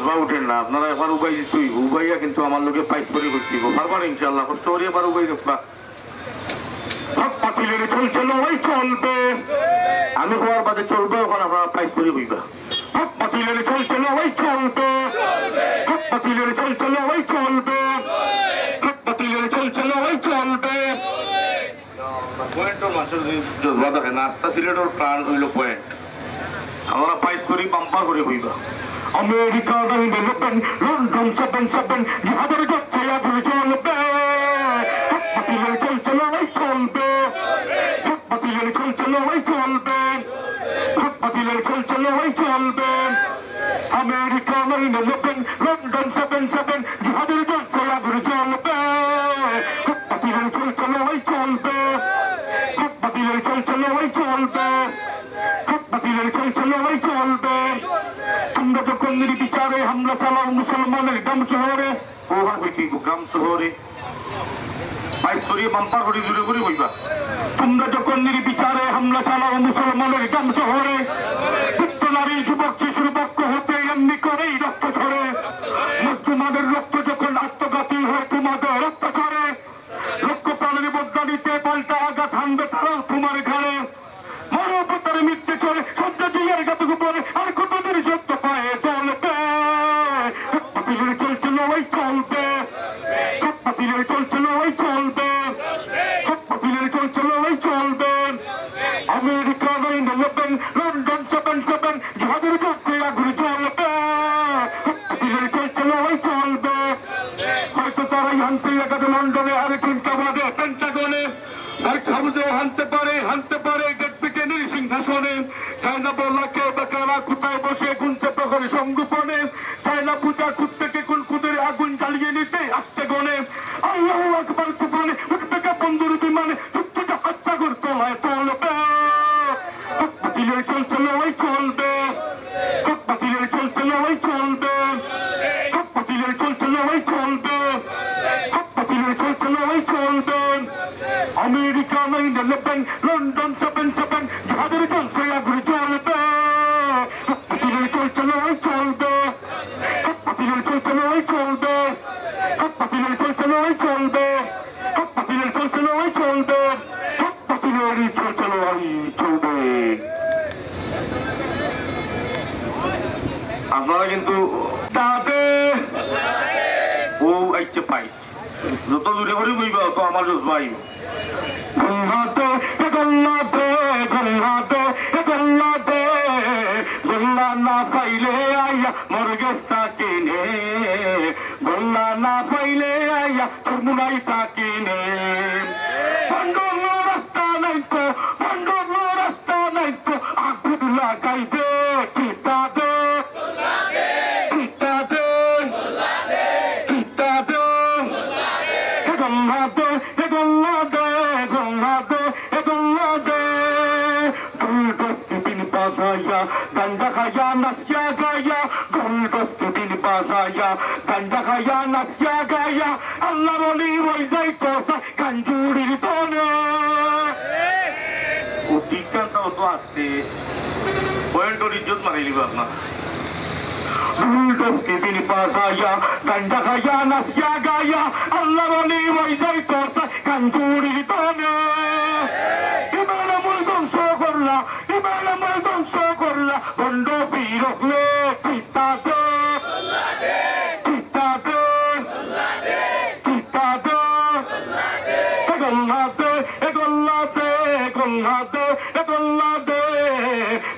জজবা উঠেন না আপনারা এবার উবাই তুই উবাইয়া কিন্তু আমার লোকে পাইস করে করছি পারবার ইনশাল্লাহ কষ্ট করিয়ে এবার উবাই দেখবা পাতিলের চলছে লড়াই চলবে আমি হওয়ার বাদে চলবে ওখানে আপনারা পাইস করে হইবা পাতিলের চলছে লড়াই চলবে পাতিলের চলছে লড়াই চলবে পাতিলের চলছে লড়াই চলবে পয়েন্টও মানুষের জজবা দেখে নাস্তা সিলেটের প্রাণ হইল পয়েন্ট আমরা পাইস করি পাম্পার করে হইবা আমেরিকা লন্ডন 77 যাদের যাচ্ছে আগুন চলবে পাতিলের চলছে লড়াই চলবে পাতিলের চলছে লড়াই চলবে পাতিলের চলছে লড়াই চলবে আমেরিকা লন্ডন 77 যাদের যাচ্ছে আগুন চলবে পাতিলের চলছে লড়াই চলবে পাতিলের চলছে লড়াই চলবে পাতিলের চলছে লড়াই চলবে তোমরা যখন নির্বিচারে হামলা চালাও মুসলমানের গ্রাম শহরে ওভার হইতে গ্রাম শহরে পাইস করিয়ে বাম্পার করে জুড়ে করে হইবা তোমরা যখন নির্বিচারে হামলা চালাও মুসলমানের গ্রাম শহরে পুত্র নারী যুবক শিশুর পক্ষ হতে এমনি করেই রক্ত ছড়ে মুসলমানের রক্ত যখন আত্মঘাতী হয় তোমাদের রক্ত ছড়ে লক্ষ্য প্রাণের বদলানিতে পাল্টা আঘাত হানবে তারাও তোমার ঘাড়ে মানবতার মিথ্যে চলে সদ্য জিয়ার গাতক উপরে আর কতদিন সত্য পায়ে চলবে পাতিলের চলছে লড়াই চলবে পাতিলের চলছে লড়াই চলবে পাতিলের চলছে লড়াই চলবে আমেরিকা লন্ডন 77 যাদের যাচ্ছে আগুন চলবে পাতিলের চলছে লড়াই চলবে হয়তো তারাই হানছে একাদে লন্ডনে আর চিন্তাবাদে পেন্টাগনে হোয়াইট হাউসেও হানতে পারে গেটপিটেনের সিংহাসনে চায়না বলাকে বেকারা কোথায় বসে গুনতে প্রহরে সংগোপনে চায়না পূজা কুত্তেকে কুলকুদের আগুন জ্বালিয়ে নিতে আসতে গনে আল্লাহু আকবার তুফানে উঠবে বন্ধুর বিমানে যুদ্ধ জাহাজ সাগর তলায় চলবে পাতিলের চলছে লড়াই চলবে পাতিলের চলছে লড়াই চলবে পাতিলের চলছে লড়াই চলবে পাতিলের চলছে লড়াই চলবে আমেরিকা লন্ডন 77 যাদের চলছে আগুন চলবে পাতিলের চলছে লড়াই চলবে পাতিলের চলছে লড়াই চলবে পাতিলের চলছে লড়াই চলবে পাতিলের চলছে লড়াই চলবে পাতিলের চলছে লড়াই চলবে আপনারা কিন্তু তাদের ও আইছে পাইস যত দূরে করে বইবা তো আমার জজবা আইব গল্লাতে গল্লাতে গল্লাতে গল্লাতে গল্লা না পাইলে আইয়া মরগেস্তা কিনে গল্লা না পাইলে আইয়া চুরমুনাই তাকিনে বন্ধন রাস্তা নাই তো আগুন লাগাইবে কিতাবে ganda kaya nasya gaya guldos kudin bazaya ganda kaya nasya gaya Allah boli wai zai tosa kanjurir tone udikan to aste point or izzat marili apna guldos kudin bazaya ganda kaya nasya gaya Allah boli wai zai tosa kanjurir tone imana muldon sokorla বন্ধ ফিরলে কিতাবে কিতাবে কিতাবে গল্লাতে গল্লাতে গল্লাতে গল্লাতে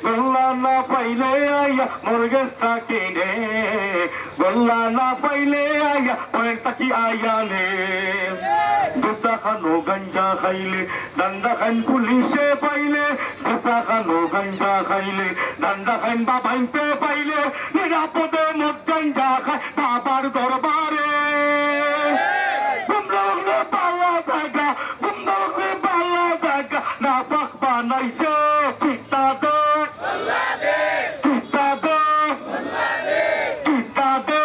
গল্লা না পাইলে আইয়া মরগেস্তা কিনে গল্লা না পাইলে আইয়া পয়েন্ট তাকি আইয়ালে দেশা খানো গঞ্জা খাইলে দান্দা খান পুলিশে পাইলে দেশা খানো গঞ্জা খাইলে দান্দা খান বাবাইতে পাইলে নিরাপদে মদ গঞ্জা খায় বাবার দরবারে তোমরা পালা জায়গা না পাক বানাইছে কিতাবে কিতাবে কিতাবে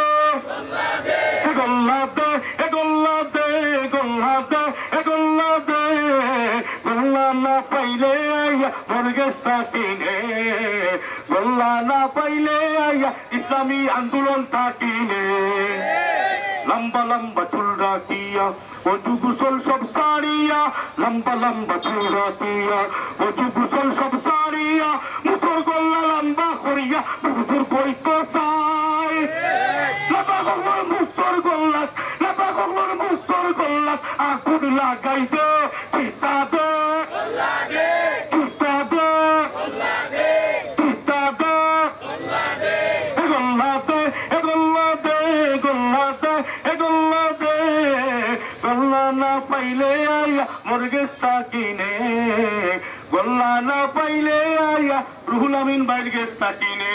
গল্লাতে গল্লাতে গল্লাতে গল্লাতে গল্লা না পাইলে আইয়া মরগেস্তা কিনে গল্লা না পাইলে আইয়া ইসলামী আন্দোলন থাকিনে লম্বা লম্বা চুল রাখিয়া অজু গোসল সব সারিয়া লম্বা লম্বা চুল রাখিয়া অজু গোসল সব সারিয়া মুসর গল্লা লম্বা করিয়া হুজুর কইতো চাই লাপা গল্লার মুসর গল্লাত লাপা গল্লার মুসর গল্লাত আগুন লাগাইতে চিতা দে চিতা দে চিতা দে গল্লাতে গল্লাতে গল্লাতে গল্লাতে গল্লা না পাইলে আয়া মুরগেস্তা কিনে গল্লা না পাইলে আয়া রুহুল আমিন বাইর গেস্তা কিনে